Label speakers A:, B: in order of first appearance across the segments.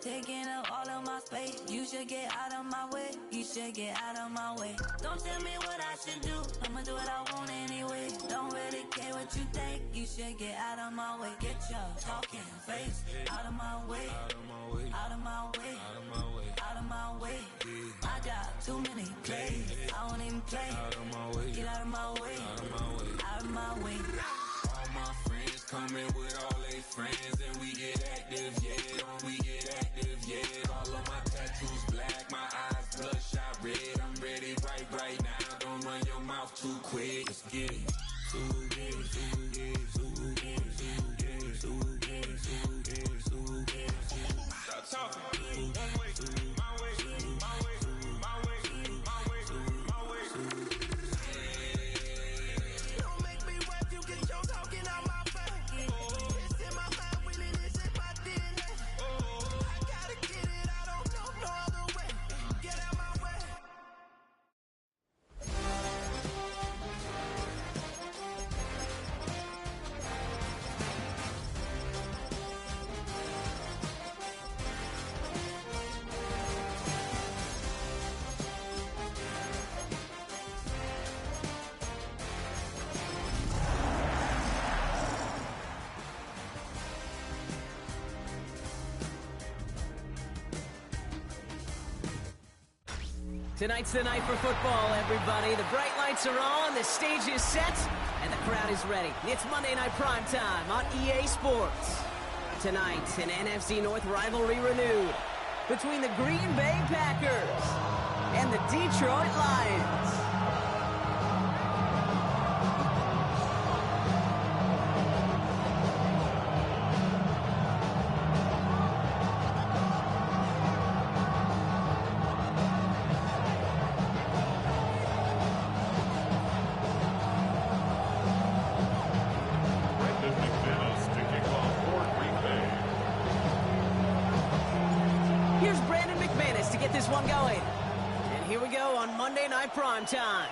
A: Taking up all of my space. You should get out of my way. You should get out of my way. Don't tell me what I should do. I'ma do what I want anyway. Don't really care what you think. You should get out of my way. Get your talking face out of my way. Out of my way. Out of my way. Out of my way. Out of my way. I got too many plays. I won't even play. Out of my way. Get out of my way. Out of my way. Out of my way. All my friends coming with all their friends, and we get active, yeah. We get active, yeah. All of my tattoos black, my eyes bloodshot red. I'm ready right now. Don't run your mouth too quick. Let's get it. Stop talking. One way, my way, my way, my way, my way, my way. Don't make me wet, you get your talking out my face. It's in my mind, really, this is my DNA. I gotta get it, I don't know no other way. Get out my way.
B: Tonight's the night for football, everybody. The bright lights are on, the stage is set, and the crowd is ready. It's Monday Night Primetime on EA Sports. Tonight, an NFC North rivalry renewed between the Green Bay Packers and the Detroit Lions. This one going. And here we go on Monday Night Primetime.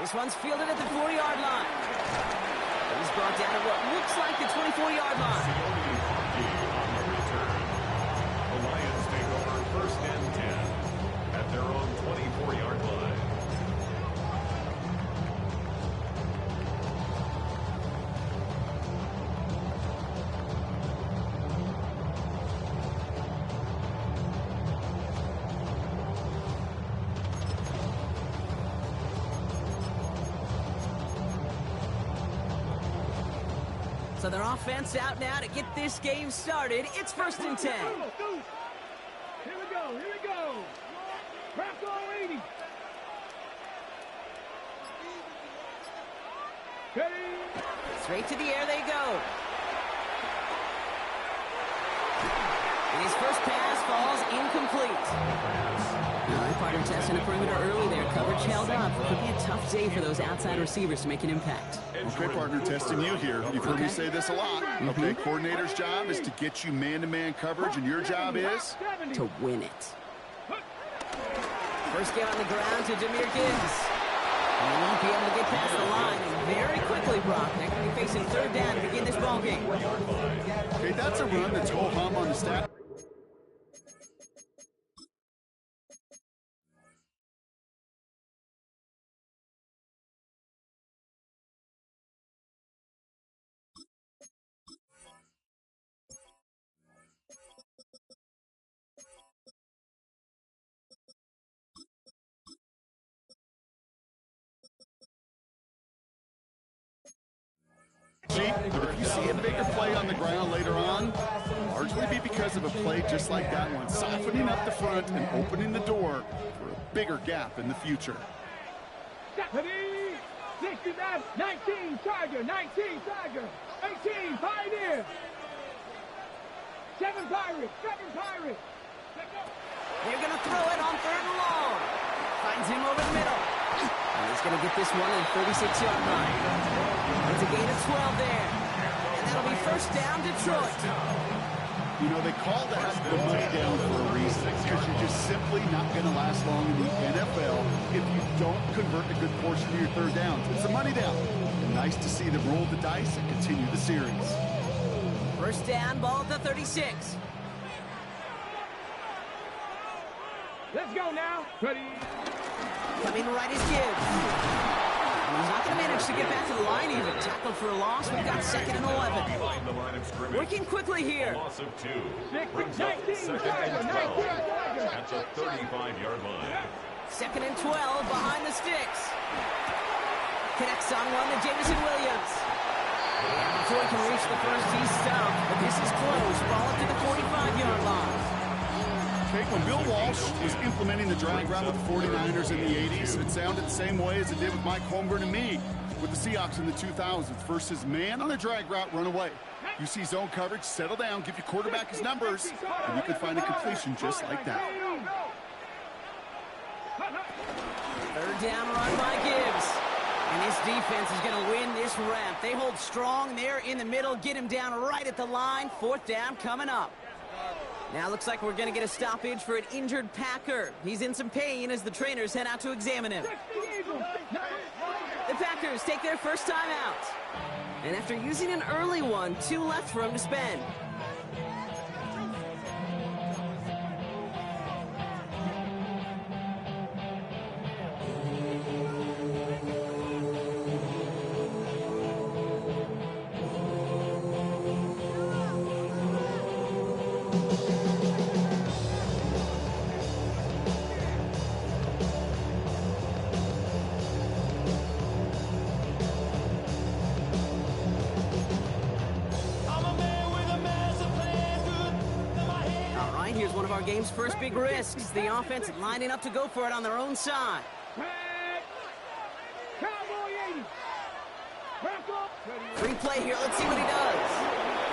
B: This one's fielded at the 40-yard line. He's brought down at what looks like the 24-yard line.
C: The Lions take over first and 10 at their own 24-yard line.
B: So their offense out now to get this game started. It's first and 10.
D: Here we go, here we go. Craft all 80. Ready?
B: Straight to the air they go. And his first pass falls incomplete. Partner testing the perimeter early there. Coverage held up. Could be a tough day for those outside receivers to make an impact.
E: Okay, partner, testing you here. You've heard me say this a lot. Okay, coordinator's job is to get you man-to-man coverage, and your job is
B: to win it. First get on the ground to Jahmyr Gibbs. He won't be able to get past the line. And very quickly, Brock, they're going to be facing third down to begin this ballgame.
E: Okay, that's a run that's ho-hum on the stat. But if you see a bigger play on the ground later on, it'll largely be because of a play just like that one, softening up the front and opening the door for a bigger gap in the future.
D: 69, 19, Tiger, 19, Tiger, 18, Pioneer. 7 Pirates, 7 Pirates.
B: They're going to throw it on third and long. Finds him over the middle. And he's going to get this one at the 36-yard line. It's a gain of 12 there. And that'll be first down, Detroit.
E: You know, they call that the money down for a reason, because you're just simply not going to last long in the NFL if you don't convert a good portion of your third downs. It's a money down. And nice to see them roll the dice and continue the series.
B: First down, ball at the 36.
D: Let's go now. Ready.
B: Coming right is Gibbs. And he's not going to manage to get back to the line even. Tackled for a loss. We've got second and 11.
C: Behind the line of scrimmage.
B: Working quickly here.
C: Loss of 2. Brings up second and 12 at the 35-yard line.
B: Second and 12 behind the sticks. Connects on one to Jameson Williams. And before he can reach the first, he's stopped. But this is close. Ball up to the 45-yard line.
E: Okay, when Bill Walsh was implementing the drag route with the 49ers in the 80s, it sounded the same way as it did with Mike Holmgren and me with the Seahawks in the 2000s. Versus man on a drag route, run away. You see zone coverage, settle down, give your quarterback his numbers, and you can find a completion just like that.
B: Third down run by Gibbs. And this defense is going to win this rep. They hold strong there in the middle, get him down right at the line. Fourth down coming up. Now looks like we're going to get a stoppage for an injured Packer. He's in some pain as the trainers head out to examine him. The Packers take their first time out. And after using an early one, 2 left for him to spend. Here's one of our game's first big risks. The offense lining up to go for it on their own side. Free play here. Let's see what he does.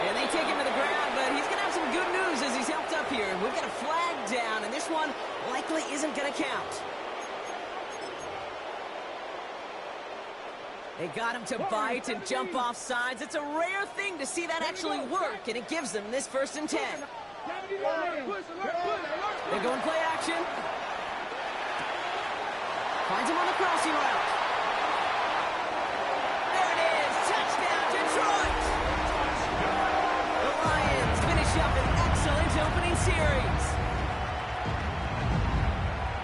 B: And they take him to the ground, but he's going to have some good news as he's helped up here. We've got a flag down, and this one likely isn't going to count. They got him to bite and jump off sides. It's a rare thing to see that actually work, and it gives them this 1st and 10. They're going play action. Finds him on the crossing route. There it is. Touchdown, Detroit. The Lions finish up an excellent opening series.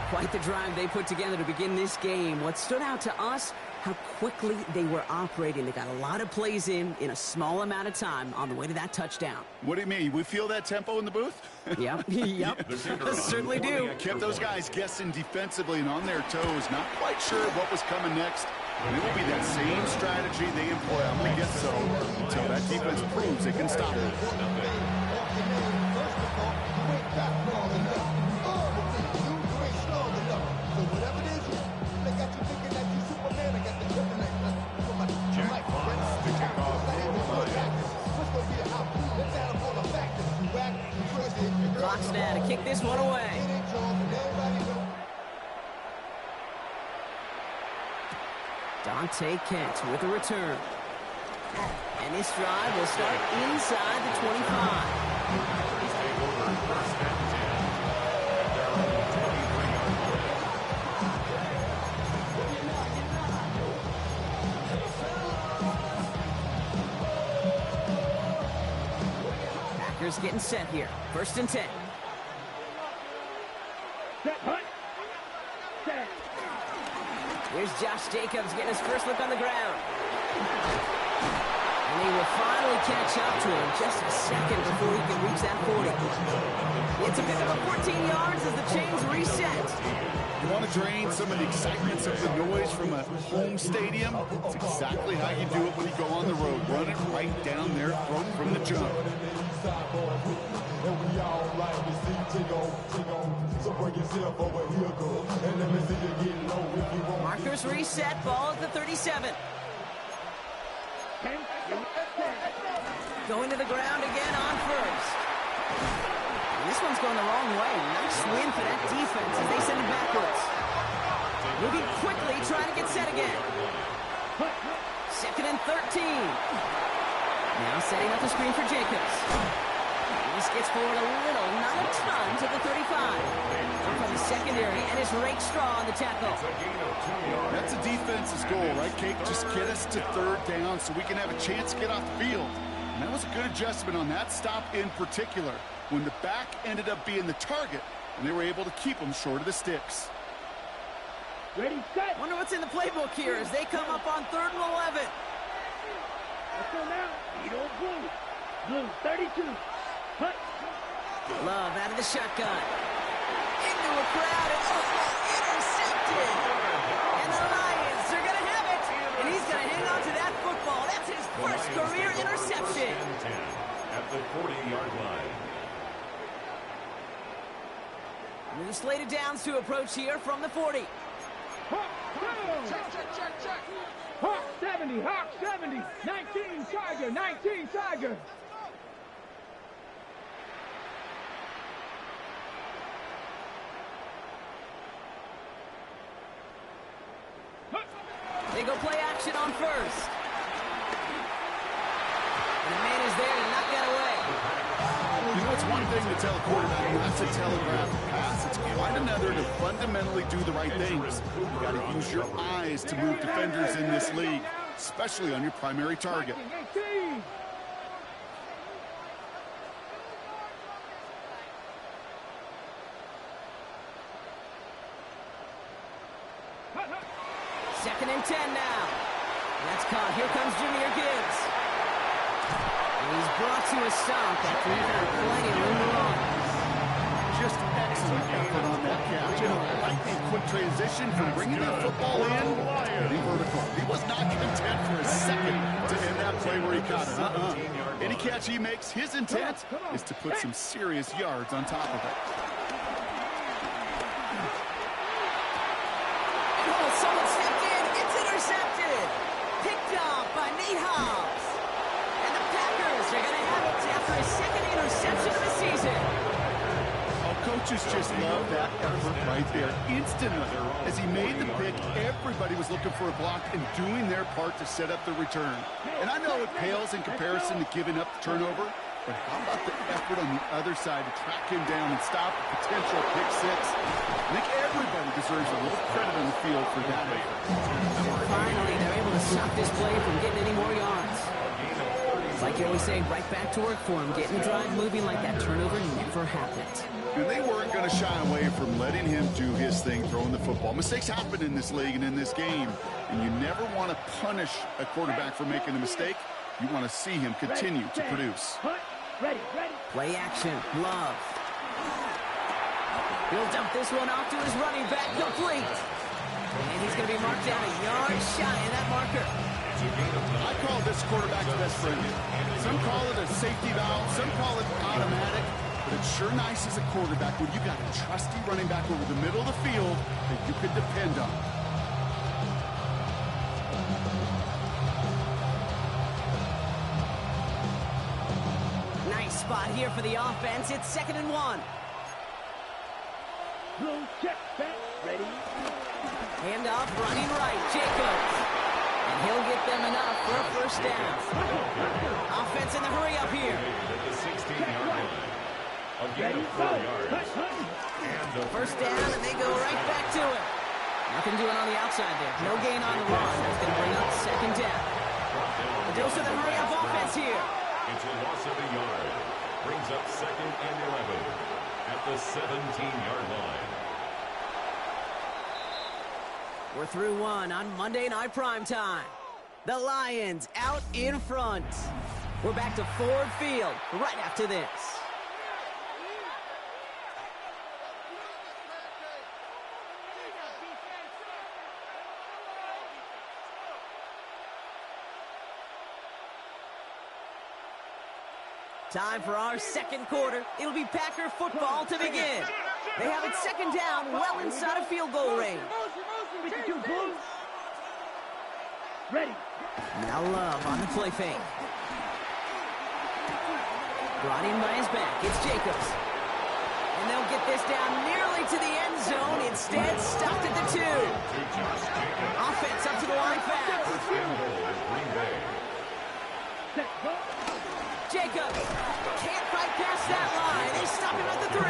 B: Quite the drive they put together to begin this game. What stood out to us, how quickly they were operating. They got a lot of plays in a small amount of time on the way to that touchdown.
E: What do you mean? We feel that tempo in the booth?
B: Yep, yep, certainly do.
E: Kept those guys guessing defensively and on their toes, not quite sure what was coming next. And it will be that same strategy they employ. I'm going to guess so until that defense proves it can stop it.
B: Clock's now to kick this one away. Dante Kent with a return. And this drive will start inside the 25. Packers getting set here. 1st and 10. Here's Josh Jacobs getting his first look on the ground. And he will finally catch up to him just a second before he can reach that 40. It's a pickup of 14 yards as the chains reset.
E: You want to drain some of the excitement, some of the noise from a home stadium? It's exactly how you do it when you go on the road. Run it right down their throat from the jump.
B: Markers reset, ball at the 37. Going to the ground again on first. And this one's going the wrong way. Nice win for that defense as they send it backwards. Moving quickly, trying to get set again. 2nd and 13. Now setting up the screen for Jacobs. This gets forward a little, not a ton, to the 35. From the secondary, and is raked straw on the tackle.
E: That's a defense's goal, right, Kate? Just get us to 3rd down so we can have a chance to get off the field. And that was a good adjustment on that stop in particular, when the back ended up being the target, and they were able to keep them short of the sticks.
D: Ready, set.
B: Wonder what's in the playbook here as they come up on 3rd and 11.
D: Let's go now. You don't blue. Blue, 32. Cut.
B: Love out of the shotgun. Into a crowd, and intercepted. And the Lions are going to have it. And he's going to hang on to that football. That's his first career interception.
C: At the 40-yard line.
B: New slated downs to approach here from the 40.
D: Check. Hawk 70, Hawk 70. 19 Tiger, 19 Tiger.
B: They go play action on 1st. And the man is there to knock that away.
E: You know, it's one thing to tell a quarterback not to telegraph a pass. It's quite another to fundamentally do the right things. You got to use your eyes to move defenders in this league, especially on your primary target.
D: 18.
B: Second and 10 now. That's caught. Here comes Jahmyr Gibbs. And he's brought to a stop after he had plenty of room to run.
E: Just excellent effort on that catch. And a lightning quick transition from bringing that football in to the vertical. He was not content for a second to end that play where he caught it. Any catch he makes, his intent is to put some serious yards on top of it.
B: Oh, someone stepped in. It's intercepted. Picked up by Nate Hobbs. And the Packers are going to have it after his 2nd interception of the season.
E: Coaches just love that effort right there. Instantly, as he made the pick, everybody was looking for a block and doing their part to set up the return. And I know it pales in comparison to giving up the turnover, but how about the effort on the other side to track him down and stop a potential pick six? I think everybody deserves a little credit on the field for that effort.
B: Finally, they're able to stop this play from getting any more yards. Like you always say, right back to work for him, getting the drive moving like that turnover never happened.
E: And they weren't going to shy away from letting him do his thing, throwing the football. Mistakes happen in this league and in this game, and you never want to punish a quarterback for making a mistake. You want to see him continue to produce.
D: Ready.
B: Play action, Love. He'll dump this one off to his running back, complete. And he's going to be marked down a yard shy of that marker.
E: I call this quarterback's best friend. Some call it a safety valve, some call it automatic, but it's sure nice as a quarterback when you got a trusty running back over the middle of the field that you can depend on.
B: Nice spot here for the offense. It's 2nd and 1.
D: Blue, check, back, ready.
B: Hand off, running right, Jacobs. And he'll get them enough for a first down. Offense in the hurry up here.
C: The 16-yard line. Again, 4 yards.
B: First down, and they go right back to it. Nothing doing on the outside there. No gain on the run. That's going to bring up 2nd down. A dose of the hurry up offense here.
C: It's a loss of a yard. Brings up 2nd and 11 at the 17-yard line.
B: We're through one on Monday Night Primetime. The Lions out in front. We're back to Ford Field right after this. Time for our second quarter. It'll be Packer football to begin. They have it 2nd down, well inside of field goal range.
D: 52 Blue. Ready.
B: Now Love on the play fake. Brought in by his back. It's Jacobs. And they'll get this down nearly to the end zone. Instead, stopped at the 2. Offense up to the line fast. Jacobs can't fight past that line. They stop him at the 3.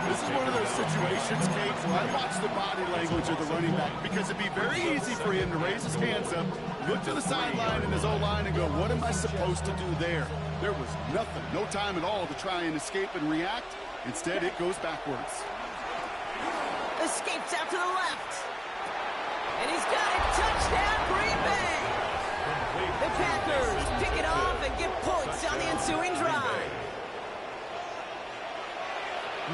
E: This is one of those situations, Kate, where I watch the body language of the running back because it'd be very easy for him to raise his hands up, look to the sideline in his O-line and go, what am I supposed to do there? There was nothing, no time at all to try and escape and react. Instead, it goes backwards.
B: Escapes out to the left. And he's got it. Touchdown, Green Bay. The Packers pick it off and get points on the ensuing drive.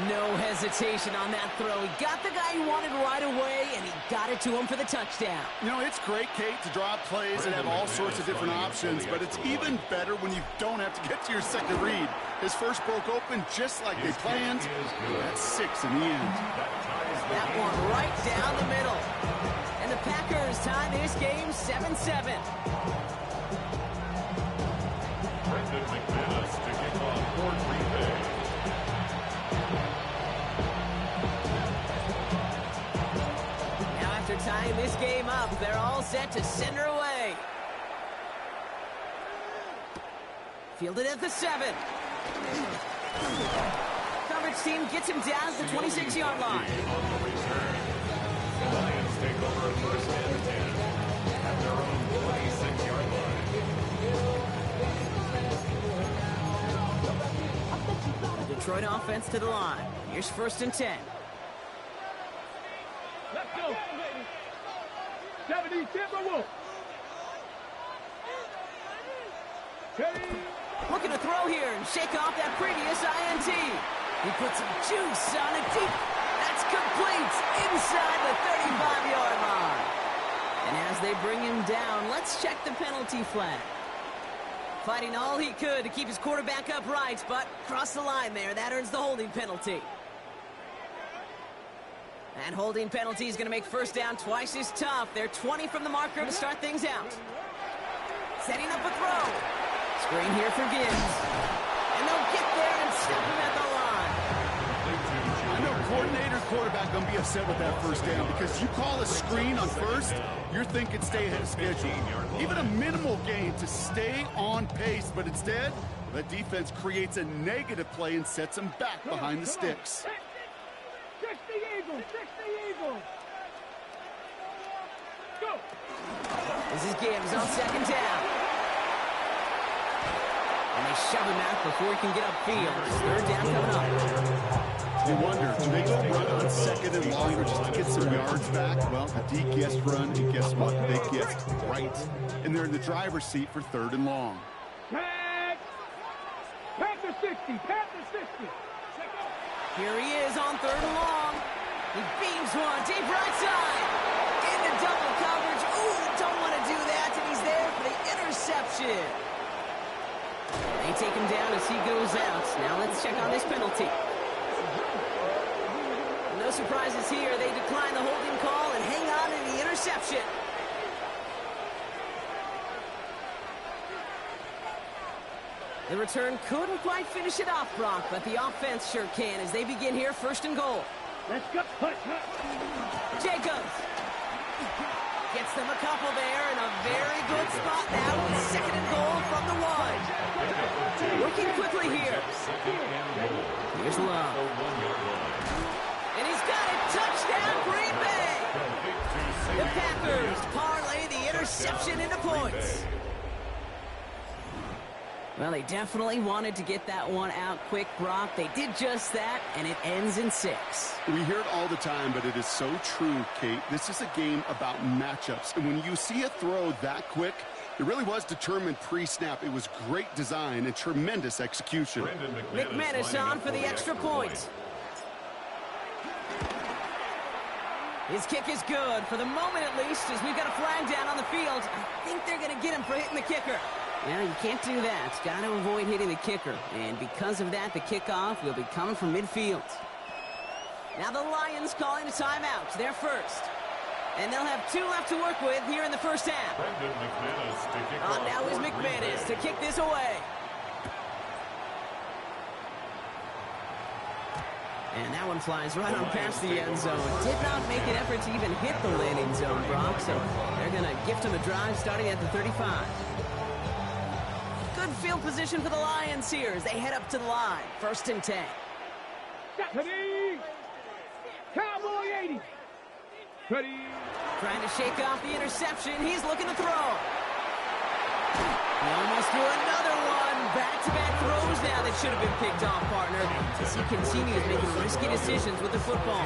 B: No hesitation on that throw. He got the guy he wanted right away, and he got it to him for the touchdown.
E: You know, it's great, Kate, to draw plays and have all sorts of different options, but it's even better when you don't have to get to your second read. His first broke open just like they planned. That's 6 in the end.
B: That one right down the middle. And the Packers tie this game 7-7.
C: Brendan McManus to kick off for Green Bay.
B: Now after tying this game up, they're all set to send her away. Fielded at the 7. Coverage team gets him down at the 26-yard line.
C: The Lions take over first and 10 at their own 26-yard line.
B: Detroit offense to the line. Here's first and 10.
D: Let's go. 70 Timberwolves.
B: Looking to throw here and shake off that previous INT. He puts some juice on it deep. That's complete inside the 35-yard line. And as they bring him down, let's check the penalty flag. Fighting all he could to keep his quarterback upright, but crossed the line there. That earns the holding penalty. And holding penalty is going to make first down twice as tough. They're 20 from the marker to start things out. Setting up a throw. Screen here for Gibbs. And they'll get there and stop him at the line.
E: I know coordinator, quarterback going to be upset with that first down because you call a screen on first, you're thinking stay ahead of schedule. Even a minimal gain to stay on pace, but instead, the defense creates a negative play and sets them back behind the sticks.
D: 60 Eagles, 60 Eagles. Go.
B: This is Gibbs on second down. And they shove him out before he can get upfield. Third down coming up.
E: You wonder, do they go run on second and longer just to get some yards back? Well, the D guessed run, and guess what? They guessed right. And they're in the driver's seat for third and long.
D: Tag. Panther 60, Panther 60.
B: Here he is on third and long. He beams one deep right side. Into double coverage. Ooh, don't want to do that. And he's there for the interception. They take him down as he goes out. Now let's check on this penalty. No surprises here. They decline the holding call and hang on to the interception. The return couldn't quite finish it off, Brock, but the offense sure can as they begin here first and goal.
D: Let's go.
B: Jacobs gets them a couple there in a very good spot now with second and goal from the 1. Working quickly here. Here's Love. And he's got it. Touchdown, Green Bay. The Packers parlay the interception into points. Well, they definitely wanted to get that one out quick, Brock. They did just that, and it ends in 6.
E: We hear it all the time, but it is so true, Kate. This is a game about matchups. And when you see a throw that quick, it really was determined pre-snap. It was great design and tremendous execution.
B: McManus on for the extra point. His kick is good, for the moment at least, as we've got a flag down on the field. I think they're going to get him for hitting the kicker. Now, you can't do that. Got to avoid hitting the kicker. And because of that, the kickoff will be coming from midfield. Now the Lions calling a timeout. They're first. And they'll have 2 left to work with here in the first half. Now is McManus to kick this away. And that one flies right on past the end zone. Did not make an effort to even hit the landing zone, Brock. So they're going to gift him a drive starting at the 35. Good field position for the Lions here as they head up to the line. 1st and 10.
D: Ready. Cowboy 80. Ready.
B: Trying to shake off the interception. He's looking to throw. He almost threw another one. Back-to-back throws now that should have been picked off, partner, as he continues making risky decisions with the football.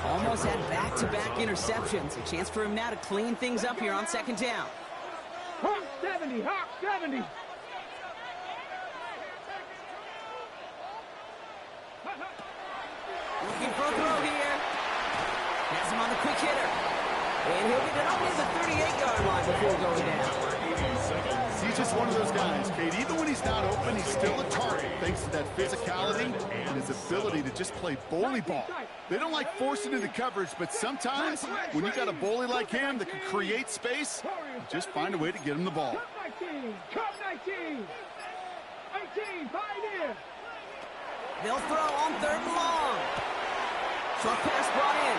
B: Almost had back-to-back interceptions. A chance for him now to clean things up here on 2nd down.
D: Hawk 70. Hawk 70.
B: Looking for a throw here. Has him on the quick hitter. And he'll get it up to the 38-yard line before going down.
E: He's just one of those guys, Kate. Even when he's not open, he's still a target thanks to that physicality and his ability to just play bully ball. They don't like forcing into coverage, but sometimes when you got a bully like him that can create space, you just find a way to get him the ball.
D: Cup 19. Cup 19. 18. Pioneer.
B: They'll throw on 3rd and long. Short pass brought in.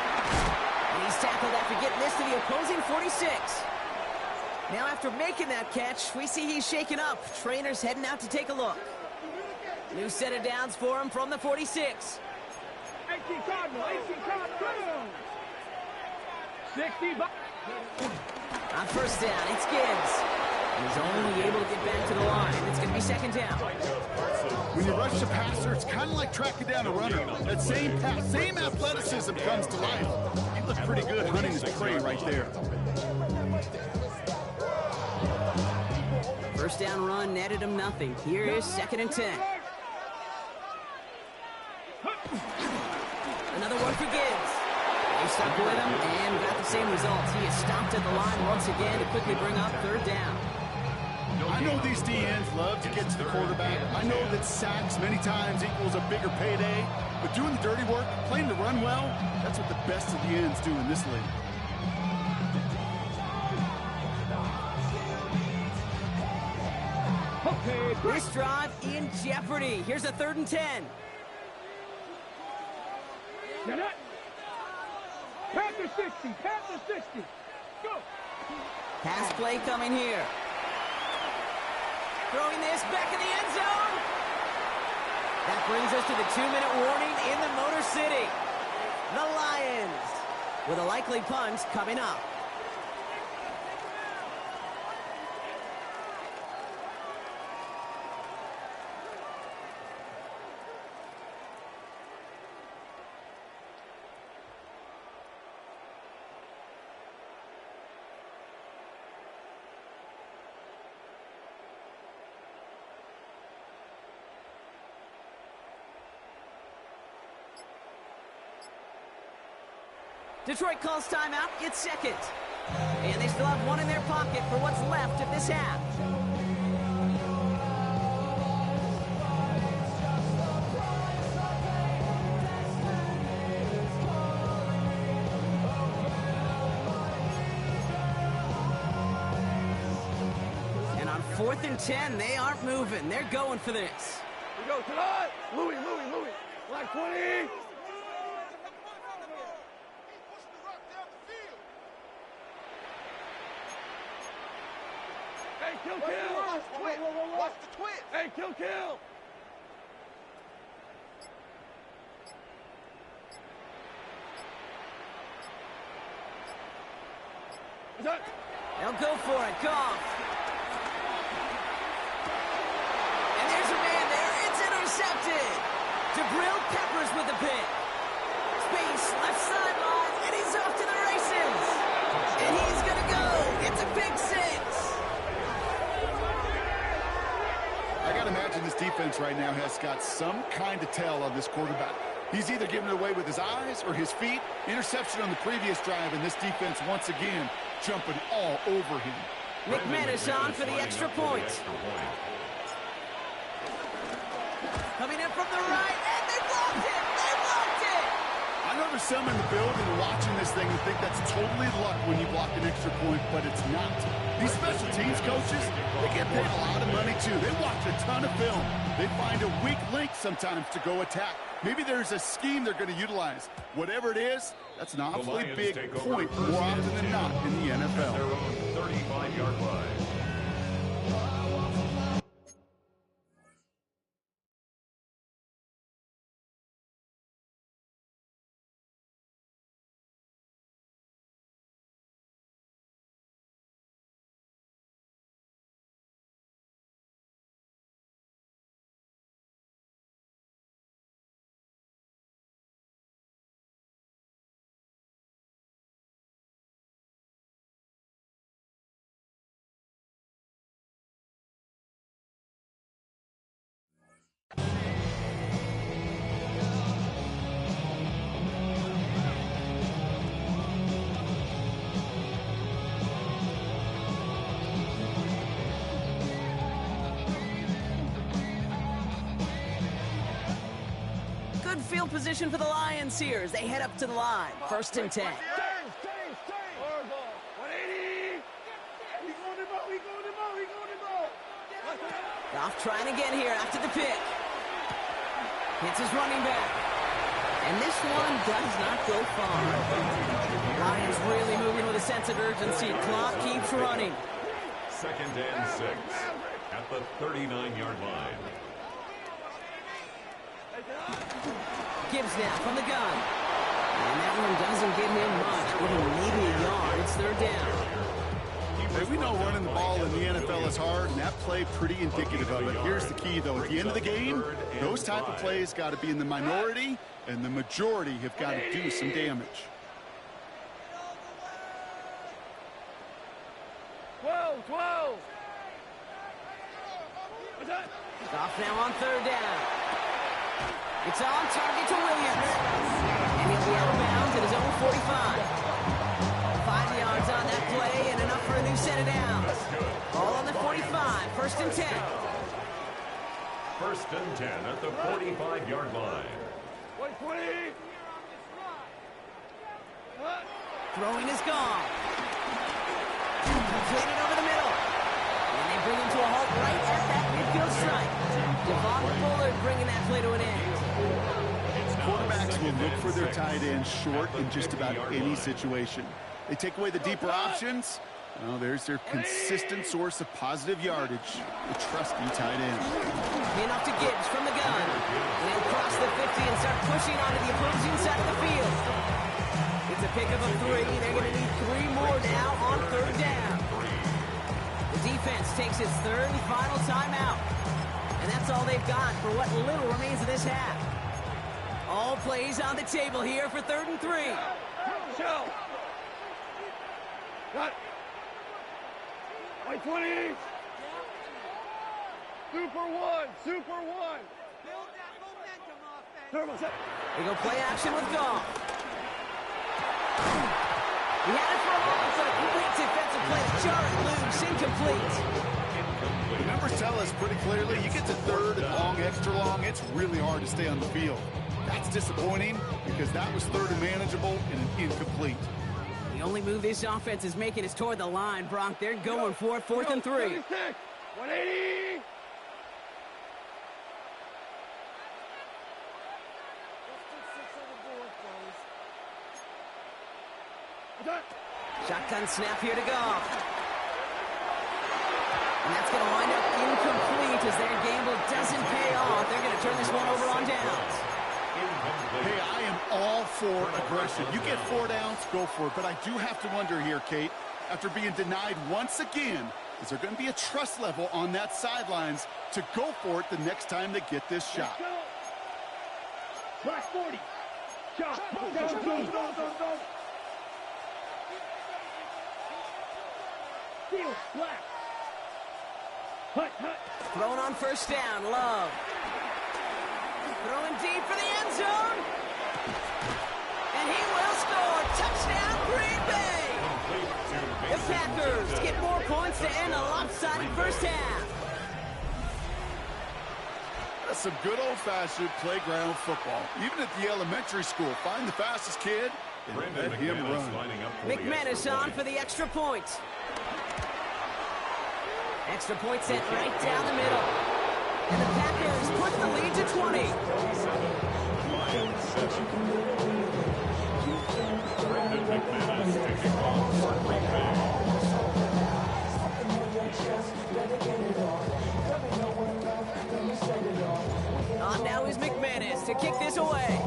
B: And he's tackled after getting this to the opposing 46. Now after making that catch, we see he's shaken up. Trainer's heading out to take a look. New set of downs for him from the 46.
D: 18 Cardinal. 18 Cardinal. 60.
B: On 1st down, it's Gibbs. He's only able to get back to the line. It's going to be 2nd down.
E: When you rush the passer, it's kind of like tracking down a runner. That same pass, same athleticism comes to life. He looked pretty good hunting his prey right there.
B: 1st down run netted him nothing. Here is 2nd and 10. Another one for Gibbs. They stuck with him and got the same results. He is stopped at the line once again to quickly bring up 3rd down.
E: I know these DNs love to get to the quarterback. I know that sacks many times equals a bigger payday. But doing the dirty work, playing to run well, that's what the best of the ends do in this league.
B: This drive in jeopardy. Here's a 3rd and 10.
D: Panther 60. Panther 60. Go.
B: Pass play coming here. Throwing this back in the end zone. That brings us to the 2-minute warning in the Motor City. The Lions with a likely punt coming up. Detroit calls timeout. It's 2nd. And they still have one in their pocket for what's left of this half. And on 4th and 10, they aren't moving. They're going for this.
D: We go tonight. Louis. Like 20. Kill! Watch the twist! Hey, kill!
B: They'll go for it. Goff. And there's a man there. It's intercepted. Jabril Peppers with the pick. Space, left sideline, and he's off to the races. And he's going to go. It's a pick 6.
E: I got to imagine this defense right now has got some kind of tell on this quarterback. He's either giving it away with his eyes or his feet. Interception on the previous drive, and this defense once again jumping all over him.
B: McManus on for the extra point. Coming in from the right, and they blocked it! They blocked it!
E: I know there's some in the building watching this thing and think that's totally luck when you block an extra point, but it's not. These special teams coaches, they get paid a lot of money too. They watch a ton of film. They find a weak link sometimes to go attack. Maybe there's a scheme they're going to utilize. Whatever it is, that's an awfully big point more often than not in the NFL.
C: Their own 35-yard line.
B: Good field position for the Lions here as they head up to the line. 1st and 10. Goff trying again here after the pick. Hits his running back. And this one does not go far. Lions really moving with a sense of urgency. Clock keeps running.
C: 2nd and 6 at the 39-yard line.
B: Gibbs now from the gun. And that one doesn't give him much. Give him maybe a yard. It's 3rd down.
E: Hey, we know running the ball in the NFL is hard, and that play pretty indicative of it. Here's the key, though. At the end of the game, those type of plays got to be in the minority, and the majority have got to do some damage.
D: 12.
B: Goff now on 3rd down. It's on target to Williams. And he'll be out of bounds at his own 45. 5 yards on that play and enough for a new set of downs. Ball on the 45. 1st and 10.
C: 1st and 10 at the 45-yard line.
B: Throwing is gone. Completed over the middle. And they bring him to a halt right at that midfield strike. Devon Bullard bringing that play to an end.
E: Quarterbacks will look for their tight ends short in just about any situation. They take away the deeper options. Well, there's their consistent source of positive yardage, the trusty tight end.
B: Hand off to Gibbs from the gun. And he'll cross the 50 and start pushing onto the opposing side of the field. It's a pickup of 3. They're going to need 3 more now on 3rd down. The defense takes its 3rd and final timeout. And that's all they've got for what little remains of this half. All plays on the table here for 3rd and 3.
D: Show. Cut. White 20. Super one. Build that momentum offense.
B: They go play action with Goff. He had it for a moment, but a complete defensive play to Jarrett loose, incomplete.
E: The numbers tell us pretty clearly, you get to 3rd and long, extra long, it's really hard to stay on the field. That's disappointing because that was 3rd and manageable and an incomplete.
B: The only move this offense is making is toward the line, Bronk. They're going for it, 4th and 3.
D: 180.
B: Shotgun snap here to Goff. And that's going to wind up incomplete as their gamble doesn't pay off. They're going to turn this one over on downs.
E: Hey, I am all for aggression. You get 4 downs, go for it. But I do have to wonder here, Kate, after being denied once again, is there going to be a trust level on that sidelines to go for it the next time they get this shot?
D: Black 40. Shot. Go. Steal. Black. Hut.
B: Thrown on 1st down, Love. Throwing deep for the end zone. And he will score. Touchdown, Green Bay. The Packers get more points to end a lopsided 1st half.
E: That's some good old-fashioned playground football. Even at the elementary school, find the fastest kid and let him run.
B: McManus on for the extra point. Extra point set right down the middle. And the Packers push the lead to 20.
C: 7. Brendan McManus to kick off for Green Bay.
B: On now is McManus to kick this away.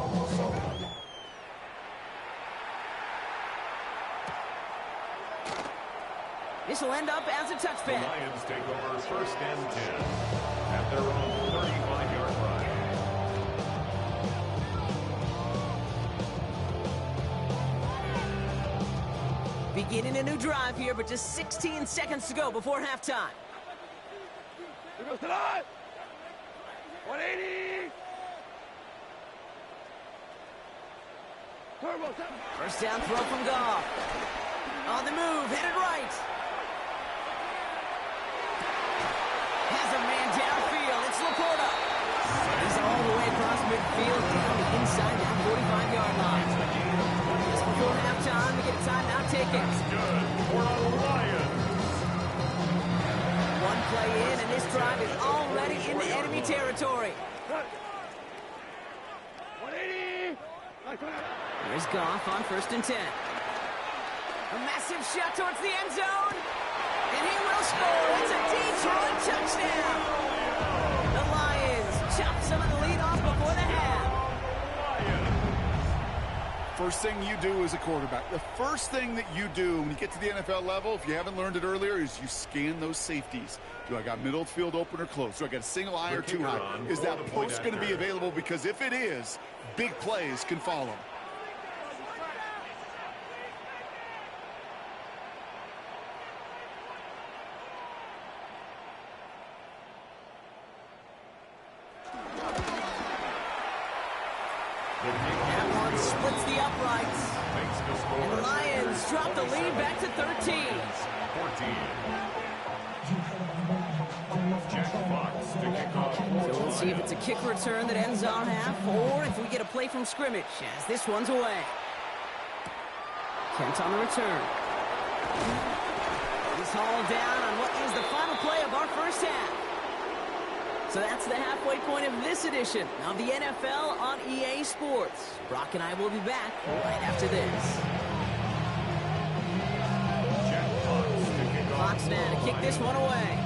B: This will end up as a
C: The
B: touchback.
C: Lions take over 1st and 10 at their own 35-yard line.
B: Beginning a new drive here, but just 16 seconds to go before halftime.
D: Here goes the line. 180. Turbo.
B: First down throw from Goff. On the move, headed right. Has a man downfield. It's Laporta. He's all the way across midfield, down the inside that 45-yard line. Just before halftime, we get a timeout taken.
C: Good for the Lions.
B: One play in, and this drive is already into enemy territory.
D: 180.
B: Here's Goff on 1st and 10. A massive shot towards the end zone. And he will score. It's a Detroit touchdown. The Lions chop some of the lead off before the half.
E: First thing you do as a quarterback, the first thing that you do when you get to the NFL level, if you haven't learned it earlier, is you scan those safeties. Do I got middle field open or close? Do I got a single eye or two high? Is that post going to be available? Because if it is, big plays can follow.
B: That one splits the uprights.
C: Makes the score.
B: And the Lions drop the lead back to 13.
C: 14. Jack Fox to kick off.
B: So we'll see if it's a kick return that ends our half, or if we get a play from scrimmage, as this one's away. Kent on the return. He's hauled down on what is the final play of our first half. So that's the halfway point of this edition of the NFL on EA Sports. Brock and I will be back right after this.
C: Jack Fox to kick off.
B: Fox now to kick this one away.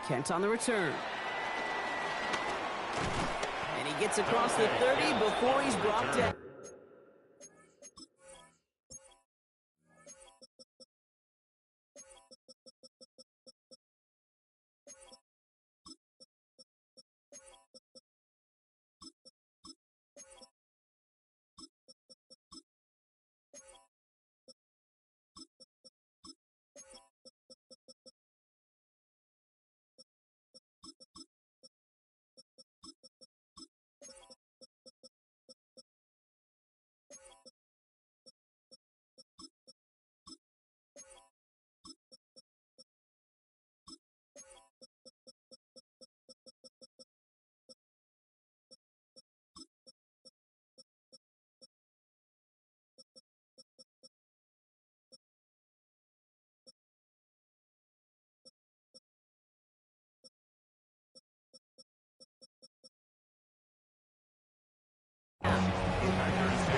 B: Kent on the return. And he gets across the 30 before he's brought down.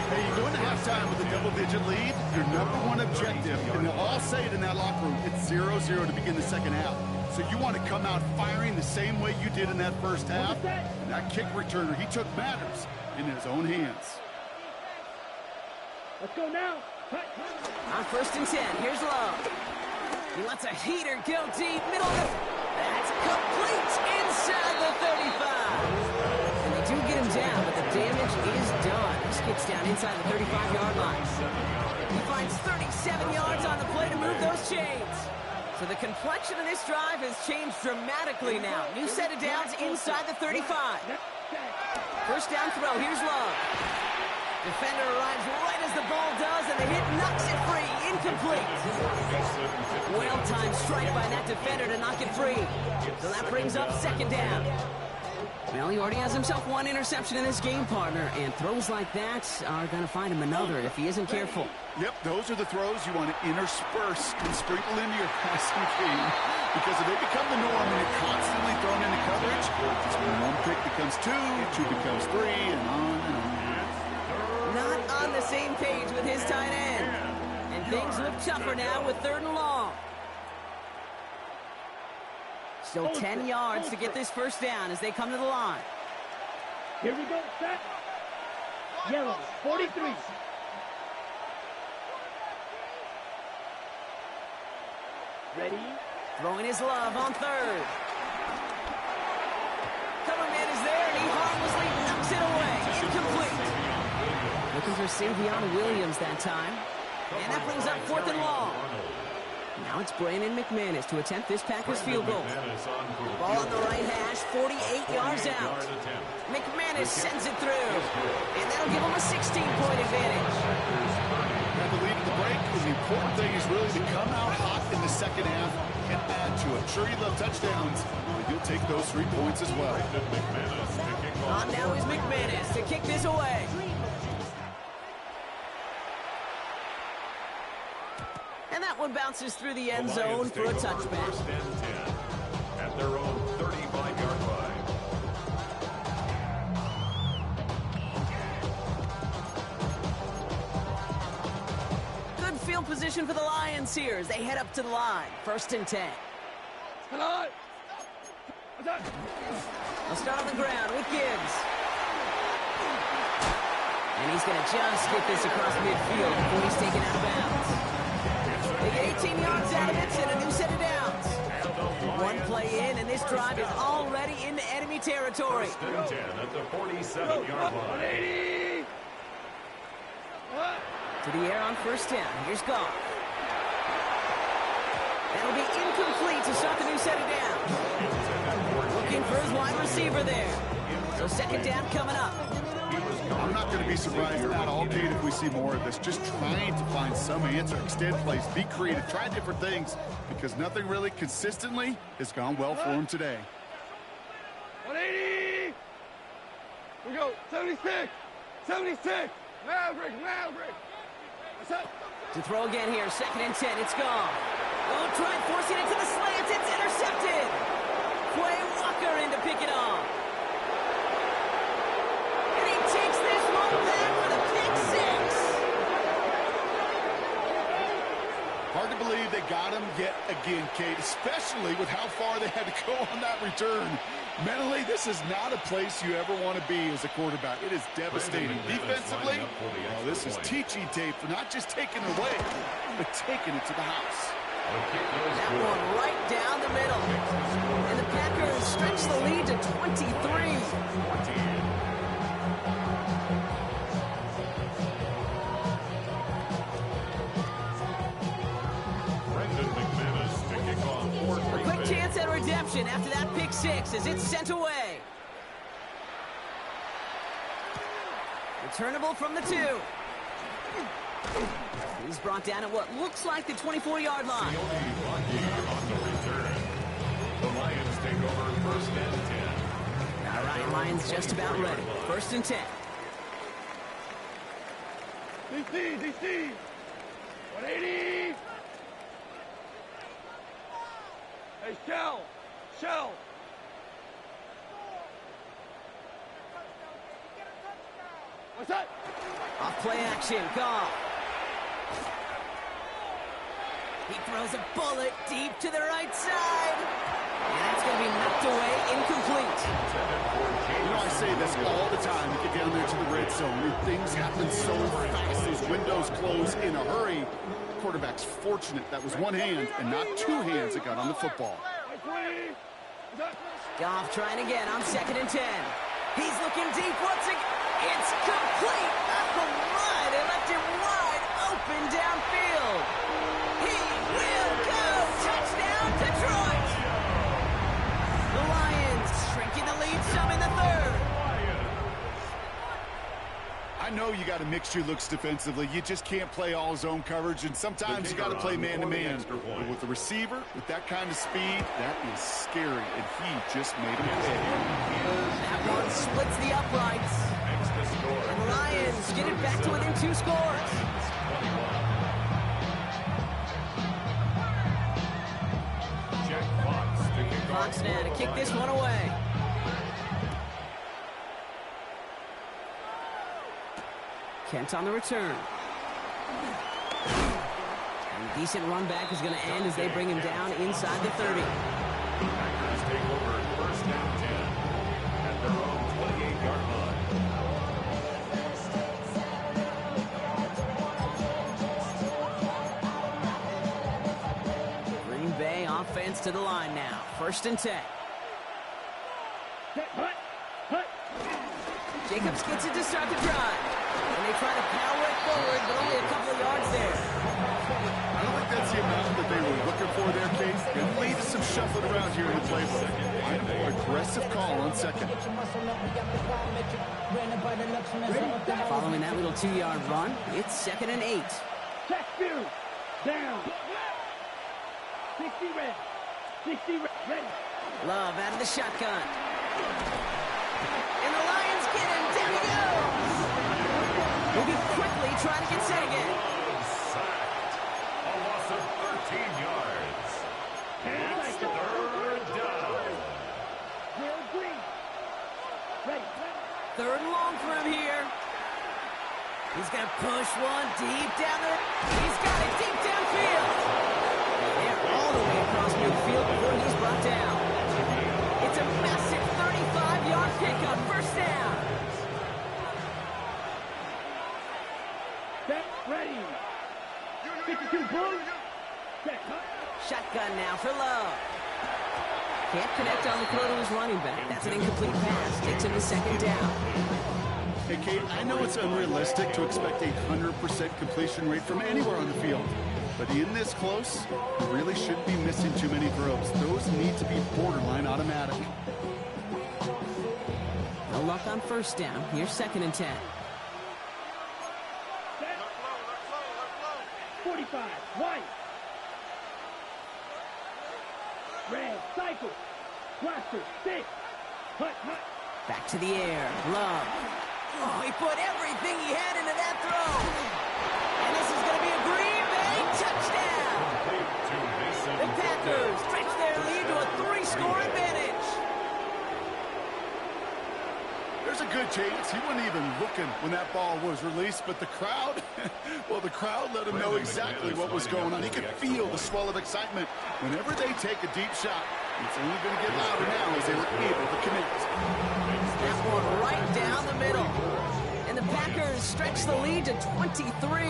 E: Hey, you go into halftime with a double-digit lead, your number one objective, and they'll all say it in that locker room, it's 0-0 to begin the second half. So you want to come out firing the same way you did in that first half. And that kick returner, he took matters in his own hands.
D: Let's go now.
B: On 1st and 10, here's Love. He lets a heater go deep, middle of the... That's complete inside the 35. And they do get him down, but the damage is done. This gets down inside the 35-yard line. He finds 37 yards on the play to move those chains. So the complexion of this drive has changed dramatically now. New set of downs inside the 35. First down throw, here's Love. Defender arrives right as the ball does, and the hit knocks it free. Incomplete. Well-timed strike by that defender to knock it free. So that brings up second down. Well, he already has himself one interception in this game, partner, and throws like that are going to find him another if he isn't careful.
E: Yep, those are the throws you want to intersperse and sprinkle into your passing game. because if they become the norm and you're constantly thrown into coverage, it's when one pick becomes two, two becomes three, and on and on.
B: Not on the same page with his tight end. And things look tougher now with 3rd and long. Still 10 yards to get this first down as they come to the line.
D: Here we go, set. Yellow, 43. Ready?
B: Throwing his love on 3rd. Cover man is there, and he harmlessly knocks it away. Incomplete. Looking for Savion Williams that time. And that brings up 4th and long. Now it's Brandon McManus to attempt this Packers field goal. Ball on the right hash, 48 yards out. McManus sends it through. And that'll give him a 16-point advantage.
E: Had the lead at the break, and the important thing is really to come out hot in the second half and add to it. Sure, you love touchdowns, but you'll take those 3 points as well.
B: On now is McManus to kick this away. And that one bounces through the end zone for a touchback.
C: First and 10 at their own 35-yard line.
B: Good field position for the Lions here as they head up to the line. 1st and 10.
D: Come on.
B: They'll start on the ground with Gibbs. And he's going to just get this across midfield before he's taken out of bounds. They get 18 yards out of it and a new set of downs. One play in, and this drive is already into enemy territory.
C: 1st and 10 at the 47-yard line.
B: To the air on 1st down. Here's Goff. That'll be incomplete to start the new set of downs. Looking for his wide receiver there. So 2nd down coming up.
E: I'm not going to be surprised at all, Kate, if we see more of this. Just trying to find some answer, extend plays, be creative, try different things, because nothing really consistently has gone well for him today.
D: 180. We go. 76. 76. Maverick. What's up?
B: To throw again here. 2nd and 10. It's gone. Oh, try and force it into the slants. It's intercepted. Quay Walker in to pick it off. And he takes this one back for the pick 6.
E: Hard to believe they got him yet again, Kate, especially with how far they had to go on that return. Mentally, this is not a place you ever want to be as a quarterback. It is devastating. Defensively, this is teaching tape for not just taking it away, but taking it to the house.
B: That one right down the middle. And the Packers stretch the lead to 23. A quick chance at redemption after that pick 6 as it's sent away. Returnable from the 2. He's brought down at what looks like the 24-yard line.
C: The Lions take over 1st and 10.
B: All right, Lions just about ready. 1st and 10.
D: DC. 180. Hey, Shell. What's that?
B: Off play action, Goff. He throws a bullet deep to the right side. And that's going to be knocked away, incomplete.
E: You know, I say this all the time. You get down there to the red zone, and things happen so fast. Those windows close in a hurry. Quarterback's fortunate that was one hand and not 2 hands that got on the football.
B: Goff trying again on 2nd and 10. He's looking deep once again. It's complete. Oh, my. They left him wide open downfield. He will go. Touchdown, Detroit. The Lions shrinking the lead some in the 3rd.
E: I know you got to mix your looks defensively. You just can't play all zone coverage, and sometimes you got to play man-to-man. But with the receiver, with that kind of speed, that is scary, and he just made him pay.
B: That one splits the uprights. And the Lions get it back to within 2 scores.
C: Check 5.
B: box now to kick this one away. Kent on the return. And a decent run back is going to end as they bring him down inside the 30.
C: Packers take over first down 10 at their own 28-yard line.
B: Green Bay offense to the line now. 1st and 10. Jacobs gets it to start the drive. And they try to power it forward, but only a couple of yards there.
E: I don't think that's the amount that they were looking for there, Case. There may be some shuffling around here in the playbook. Aggressive call on 2nd.
B: Following that little 2-yard run, it's 2nd and 8.
D: Check 2. Down. 60 red. 60 red. Ready.
B: Love out of the shotgun. And the Lions get him. Down he goes. Moving quickly, trying to get set again.
C: Sacked. A loss of 13 yards. It's 3rd down.
D: Green. Ready.
B: 3rd and long for him here. He's going to push one deep down there. He's got it deep downfield. They're all the way across midfield before he's brought down. It's a massive 35-yard pickup. 1st down.
D: Set. Ready. 52 Bulls. Set.
B: Shotgun now for Love. Can't connect on the throw to his running back. That's an incomplete pass. Takes him to 2nd down.
E: Hey, Kate, I know it's unrealistic to expect a 100% completion rate from anywhere on the field. But in this close, you really shouldn't be missing too many throws. Those need to be borderline automatic.
B: No luck on 1st down. Here's 2nd and 10.
D: 45. White. Red. Cycle. Blaster. 6. Hut.
B: Back to the air. Love. Oh, he put everything he had into that throw. And this is going to be a Green Bay touchdown. The Packers stretch their lead to a 3-score advantage.
E: There's a good chance he wasn't even looking when that ball was released, but the crowd, well, the crowd let him know exactly what was going on. He could feel the swell of excitement. Whenever they take a deep shot, it's only going to get louder now as they were able to connect.
B: That one right down the middle. And the Packers stretch the lead to 23.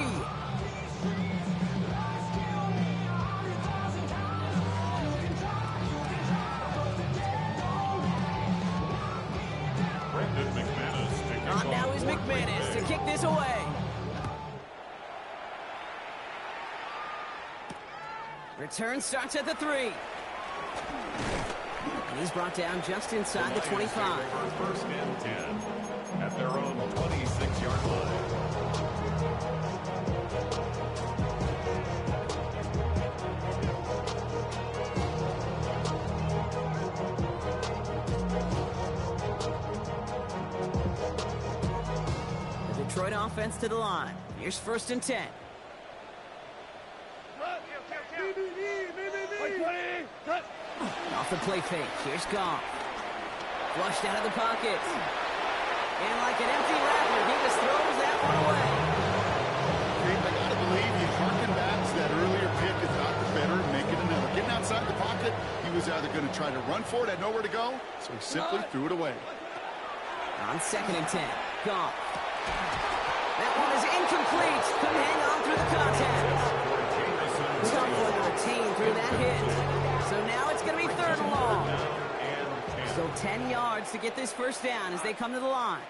B: On now is McManus to kick this away. Return starts at the 3. And he's brought down just inside the 25.
C: 1st and 10 at their own 26-yard line.
B: The Detroit offense to the line. Here's 1st and 10. Off the play fake. Here's Goff. Flushed out of the pocket. And like an empty wrapper, he just throws that one away.
E: I got to believe he harkened back to that earlier pick and thought the better and make it another. Getting outside the pocket, he was either going to try to run for it, had nowhere to go, so he simply threw it away.
B: On 2nd and 10. Goff. That one is incomplete. Couldn't hang on through the contact. Goff going to retain through that hit. So now it's going to be 3rd and long. So 10 yards to get this 1st down as they come to the line.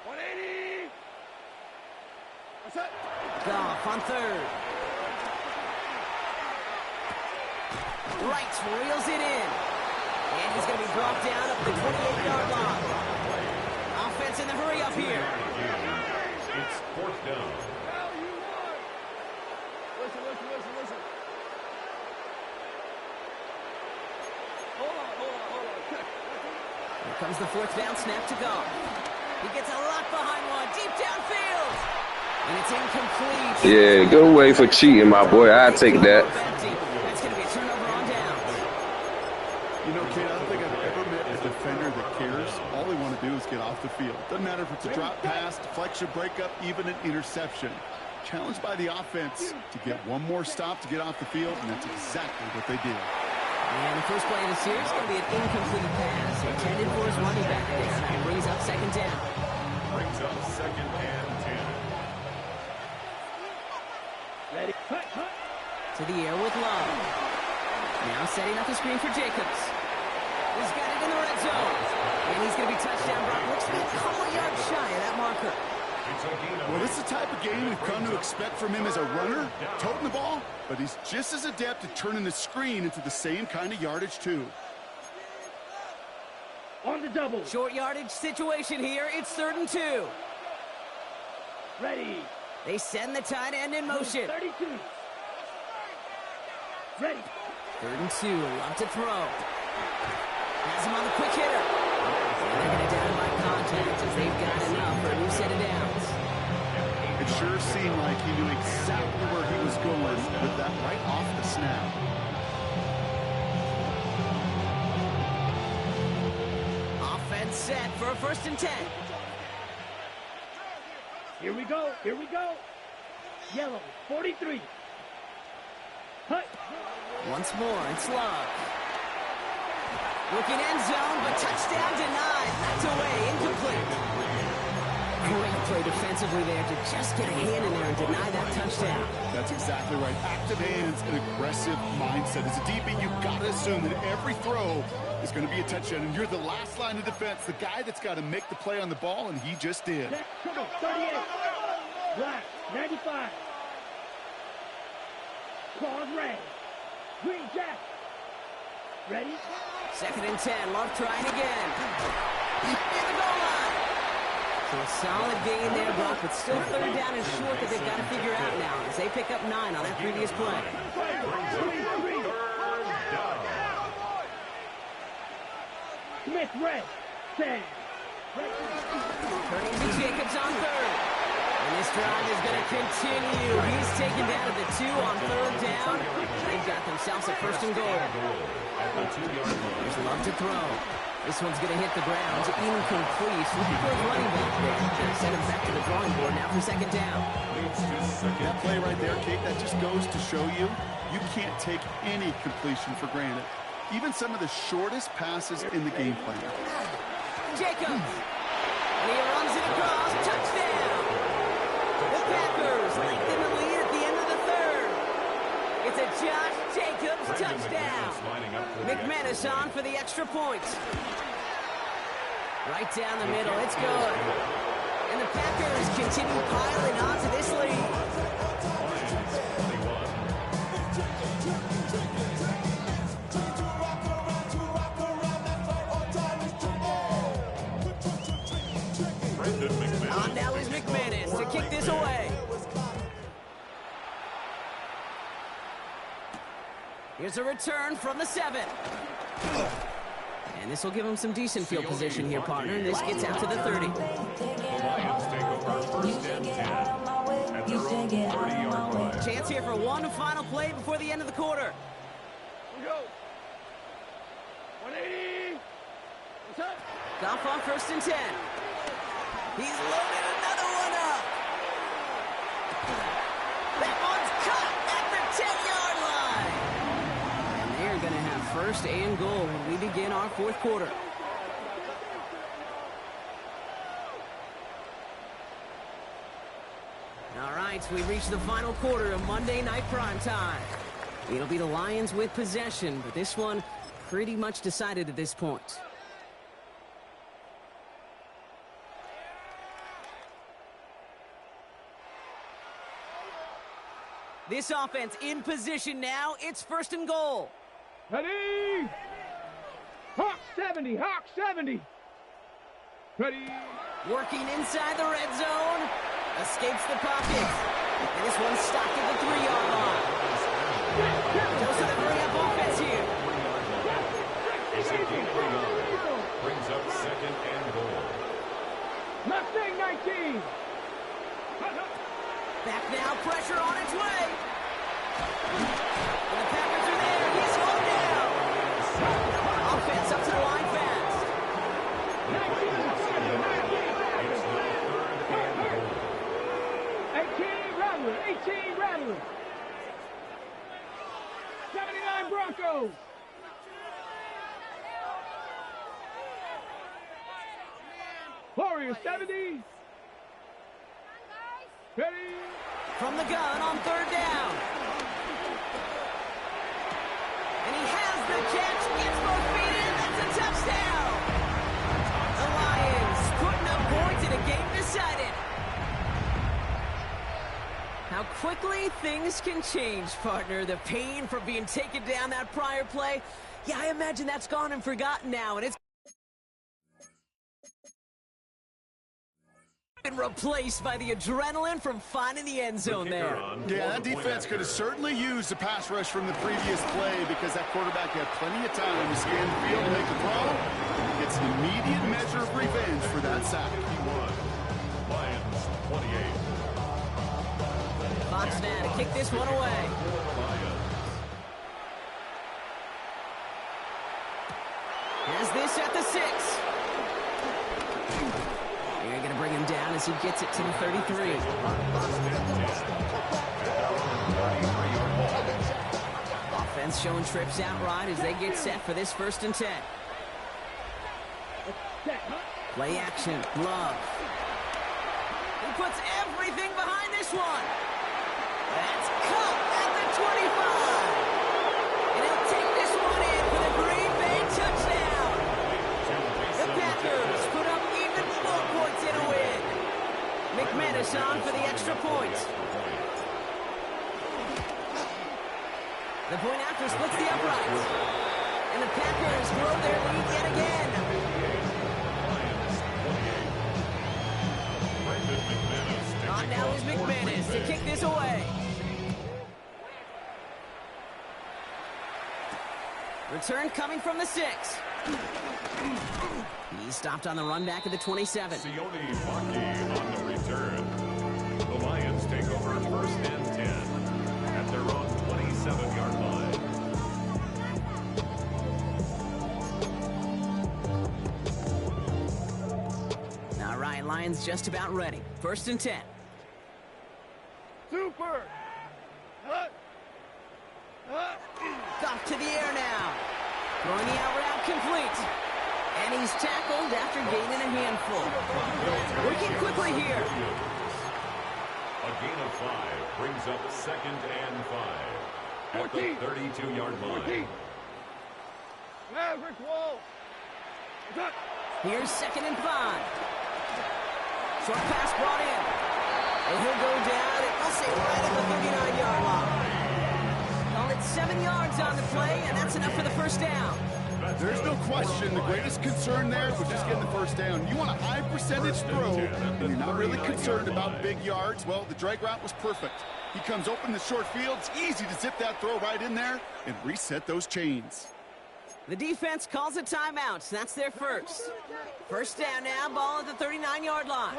D: 180. What's up?
B: Goff on 3rd. Wright reels it in. And he's going to be brought down up the 28-yard line. Offense in the hurry up here.
C: It's 4th down.
D: Listen. Hold on.
B: Here comes the 4th down snap to go. He gets a lot behind one, deep downfield. And it's incomplete.
F: Yeah, go away for cheating, my boy. I take that.
B: That's going to be a turnover on downs.
E: You know, get off the field. Doesn't matter if it's a drop pass, deflection, breakup, even an interception. Challenged by the offense to get one more stop to get off the field, and that's exactly what they did.
B: And the first play of the series is going to be an incomplete pass intended for his running back there. That brings up second down.
C: Brings up second and 10.
D: Ready. Cut.
B: To the air with Love. Now setting up the screen for Jacobs. He's got it in the red zone. And he's going to be touchdown brought. Looks to be a couple yards shy of that marker.
E: Well, this is the type of game we've come to expect from him as a runner, toting the ball, but he's just as adept at turning the screen into the same kind of yardage, too.
D: On the double.
B: Short yardage situation here. It's 3rd and 2.
D: Ready.
B: They send the tight end in motion.
D: 32. Ready.
B: 3rd and 2. Love to throw. Has him on the quick hitter. And they're going to down by contact as they've got enough for a new set of downs.
E: It sure seemed like he knew exactly where he was going with that right off the snap.
B: Offense set for a 1st and 10.
D: Here we go. Yellow, 43. Hut.
B: Once more, it's Love. Looking end zone, but touchdown denied. Knocked away, incomplete. Great play defensively there to just get a hand in there and deny that touchdown.
E: That's exactly right. Active hands and aggressive mindset. As a DB, you've got to assume that every throw is going to be a touchdown, and you're the last line of defense, the guy that's got to make the play on the ball, and he just did.
D: Come on, 38. Black, 95. Claws red. Green jack. Ready?
B: 2nd and 10. Love trying again. In the goal line. So a solid gain there, Brock, but still 3rd down and short that they've got to figure out now as they pick up 9 on that previous play.
D: Smith red. 10.
B: Turning to Jacobs on 3rd. And this drive is going to continue. He's taken down at the 2 on 3rd down. They've got themselves a 1st and goal. There's Love to throw. This one's going to hit the ground. It's incomplete. Looking for his running back there. Going to send him back to the drawing board now for 2nd down.
E: That play right there, Kate, that just goes to show you, you can't take any completion for granted. Even some of the shortest passes in the game plan.
B: Jacobs. And he runs it across. Touchdown. The Packers lengthen the lead at the end of the 3rd. It's a Josh Jacobs touchdown. McManus on for the extra point. Right down the middle. It's good. And the Packers continue piling on to this lead. On now is McManus to kick this away. Here's a return from the 7. And this will give him some decent field position here, partner. This gets out to the 30.
C: The Lions take over 1st and 10 at their own 30-yard line.
B: Chance here for one final play before the end of the quarter.
D: We go. 180. What's up?
B: Goff on 1st and 10. He's loaded another one up. That one's cut at the 10-yard line. And they're going to have 1st and goal when we begin our 4th quarter. All right, so we've reached the final quarter of Monday Night Primetime. It'll be the Lions with possession, but this one pretty much decided at this point. This offense in position now. It's 1st and goal.
D: Ready? Hawk 70. Hawk 70. Ready?
B: Working inside the red zone. Escapes the pocket. And this one's stopped at the 3-yard line. Those are the hurry up offense here.
C: Brings up 2nd and goal.
D: Mustang 19.
B: Back now, pressure on its way. And the Packers are there. He's slowed down. Offense up to the line fast.
D: good. 79 Broncos. Warriors 70. Ready.
B: From the gun on third down. And he has the catch. Gets both feet in. That's a touchdown. The Lions putting up points in a game decided. How quickly things can change, partner. The pain for being taken down that prior play. Yeah, I imagine that's gone and forgotten now. And it's been replaced by the adrenaline from finding the end zone there.
E: Yeah, that defense could have certainly used the pass rush from the previous play because that quarterback had plenty of time to scan the field and make the throw. It's an immediate measure of revenge for that sack.
C: Lions 28.
B: Fox now to kick this one away. Has this at the 6. They're going to bring him down as he gets it to the 33. Offense showing trips out right as they get set for this 1st and 10. Play action, Love. He puts everything behind this one. That's caught at the 25. And he'll take this one in for the Green Bay touchdown. The Packers put up even more points in a win. McManus on for the extra point. The point after splits the uprights. And the Packers grow their lead yet again. On now is McManus to kick this away. Return coming from the 6. He stopped on the run back at the 27.
C: Sione Maki on the return. The Lions take over 1st and 10 at their own 27-yard line.
B: All right, Lions just about ready. 1st and 10.
D: Super.
B: Off to the air now. Throwing the out route complete. And he's tackled after gaining a handful. Working quickly here.
C: A gain of 5 brings up 2nd and 5 at the 32-yard line.
D: Maverick Wall.
B: Here's 2nd and 5. Short pass brought in. And he'll go down, and we'll say right at the 39-yard line. Call it 7 yards on the play, and that's enough for the 1st down.
E: There's no question the greatest concern there was just getting the 1st down. You want a high percentage throw, and you're not really concerned about big yards. Well, the drag route was perfect. He comes open in the short field. It's easy to zip that throw right in there and reset those chains.
B: The defense calls a timeout. That's their 1st. 1st down now, ball at the 39-yard line.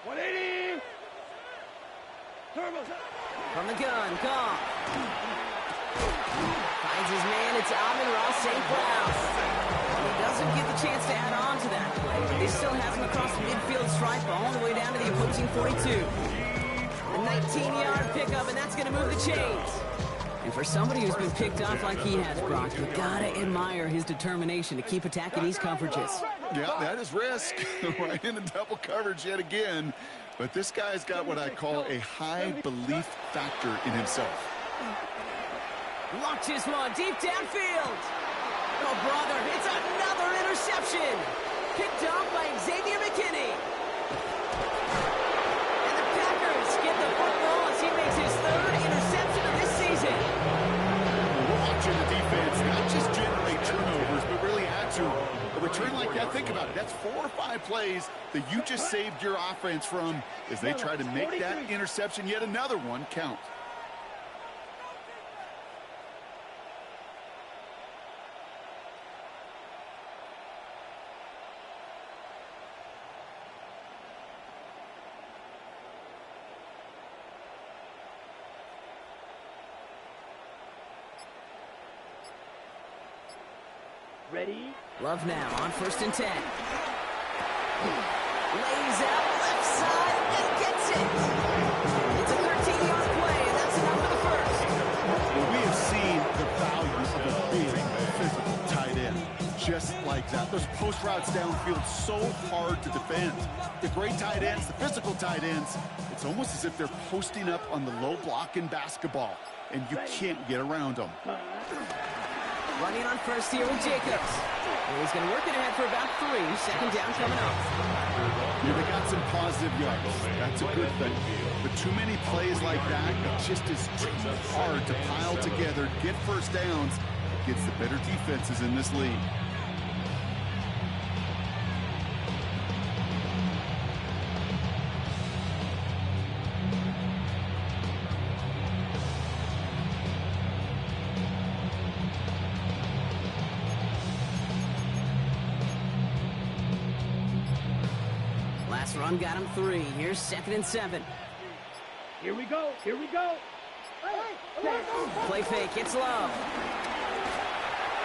D: 180.
B: From the gun, Goff. Finds his man, it's Amon-Ra St. Brown. He doesn't get the chance to add on to that play. He still has him across the midfield stripe all the way down to the opposing 42. A 19-yard pickup, and that's going to move the chains. And for somebody who's been picked off like he has, Brock, you gotta admire his determination to keep attacking these coverages.
E: Yeah, that is risk. Right into double coverage yet again. But this guy's got what I call a high belief factor in himself.
B: Launches one deep downfield. Oh, brother, it's another interception. Picked off by Xavier McKinney. And the Packers get the football as he makes his 3rd interception of this season.
E: We're watching the defense not just generate turnovers, but really add to a return like that. Think about it. That's 4 or 5 plays that you just saved your offense from as they try to make that interception, yet another one, count.
D: Ready?
B: Love now on 1st and 10. Lays out left side and gets it. It's a
E: that. Those post routes downfield so hard to defend. The great tight ends, the physical tight ends, it's almost as if they're posting up on the low block in basketball, and you can't get around them.
B: Running on first here with Jacobs. And he's going to work it ahead for about 3. Second down coming up.
E: Yeah, they got some positive yards. That's a good thing. But too many plays like that, it just is too hard to pile together, get first downs against the better defenses in this league.
B: Last run got him 3. Here's 2nd and 7.
D: Here we go. Here we go.
B: Play fake. It's low.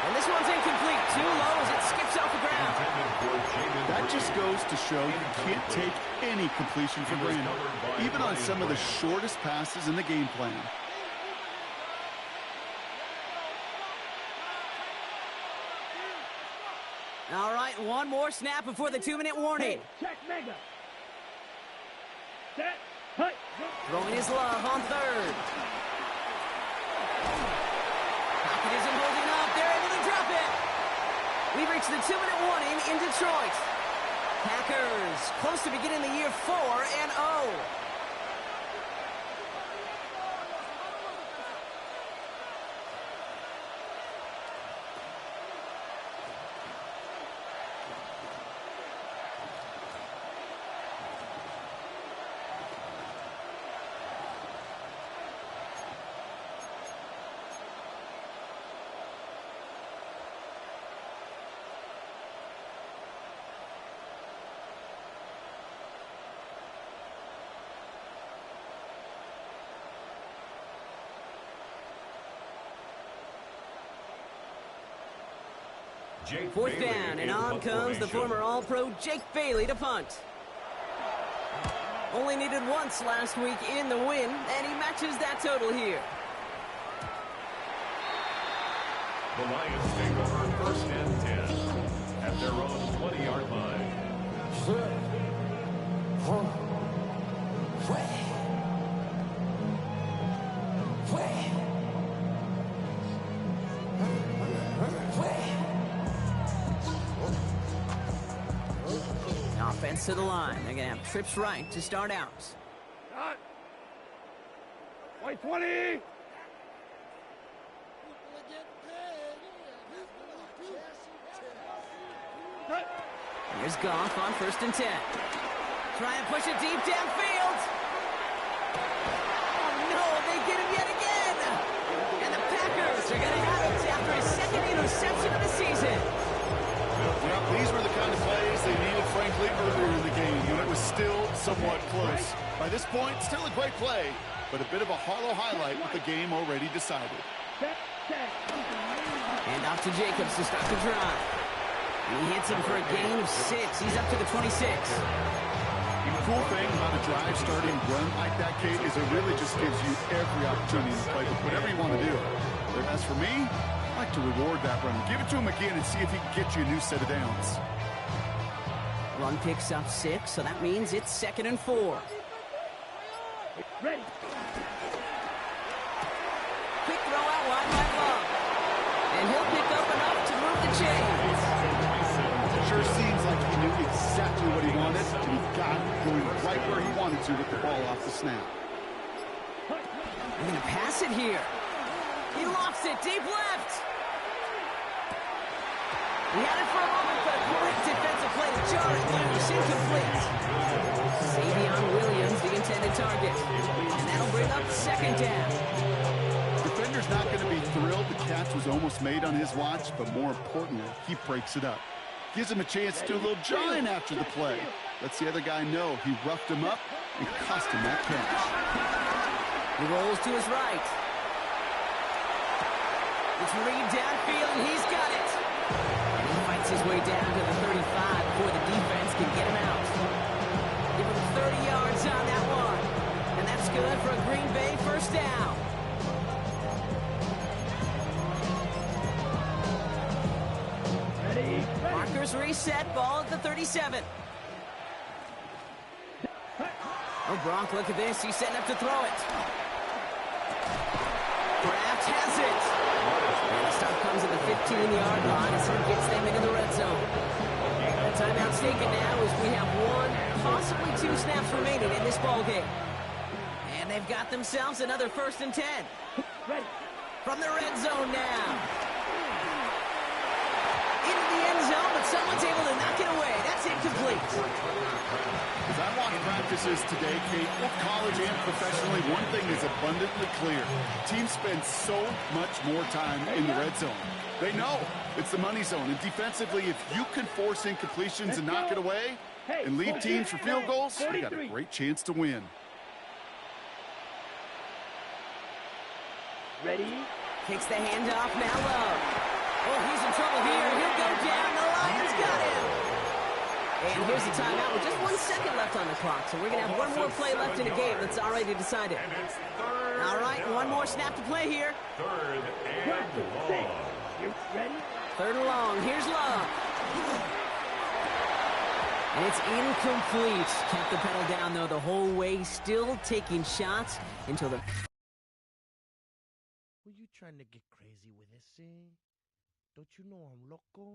B: And this one's incomplete. Too low as it skips off the ground.
E: That just goes to show you can't take any completion for granted, even on some of the shortest passes in the game plan.
B: All right, one more snap before the 2-minute warning.
D: Check mega. Set. Hut.
B: Throwing his love on 3rd. Pocket isn't holding up. They're able to drop it. We've reached the 2-minute warning in Detroit. Packers close to beginning the year 4-0. Fourth down, and on comes the former All-Pro Jake Bailey to punt. Only needed once last week in the win, and he matches that total here.
C: The Lions take over 1st and 10 at their own 20-yard line.
B: Offense to the line. They're going to have trips right to start out.
D: White 20.
B: Here's Goff on 1st and 10. Try and push it deep downfield. Oh, no, they get him yet again. And the Packers are going to have it after his 2nd interception of the season.
E: Well, these were the kind of plays they needed, frankly, earlier in the game, when it was still somewhat close. By this point, still a great play, but a bit of a hollow highlight with the game already decided.
B: And off to Jacobs to start the drive. He hits him for a gain of 6. He's up to the 26.
E: The cool thing about a drive starting run like that, Kate, is it really just gives you every opportunity to play with whatever you want to do. But as for me, I like to reward that run. Give it to him again and see if he can get you a new set of downs.
B: Run picks up 6, so that means it's 2nd and 4.
D: Ready.
B: Quick throw out wide by Love. And he'll pick up enough to move the chains.
E: It sure seems like he knew exactly what he wanted, and he got it going right where he wanted to with the ball off the snap.
B: They're going to pass it here. He lofts it deep left. He had it for a moment, but a great defensive play to jar it loose, incomplete. Savion Williams, the intended target. And that'll bring up 2nd down.
E: Defender's not going to be thrilled the catch was almost made on his watch, but more importantly, he breaks it up. Gives him a chance to do a little giant after the play. Lets the other guy know he roughed him up and cost him that catch.
B: He rolls to his right. It's Reed downfield, and he's got it. And he fights his way down to the 35 before the defense can get him out. Give him 30 yards on that one. And that's good for a Green Bay 1st down. Numbers reset, ball at the 37. Oh, Gronk, look at this. He's setting up to throw it. Kraft has it. And the stop comes at the 15-yard line as he gets them into the red zone. The timeout's taken now as we have one, possibly two snaps remaining in this ball game. And they've got themselves another 1st and 10.
D: Ready.
B: From the red zone now. Into the end zone, but someone's able to knock it away. That's incomplete.
E: As I watch practices today, Kate, both college and professionally, one thing is abundantly clear. Teams spend so much more time in the red zone. They know it's the money zone. And defensively, if you can force incompletions and knock it away and lead teams for field goals, you got a great chance to win.
D: Ready.
B: Takes the handoff, now Love. Oh, he's in trouble here. He'll go down. The Lions got him. And here's the timeout with just 1 second left on the clock. So we're going to have one more play left in the game that's already decided. All right, one more snap to play here.
C: Third and long.
D: You ready?
B: 3rd and long. Here's Love. And it's incomplete. Kept the pedal down, though, the whole way. Still taking shots until the...
F: Were you trying to get crazy with this, eh? Don't you know I'm loco?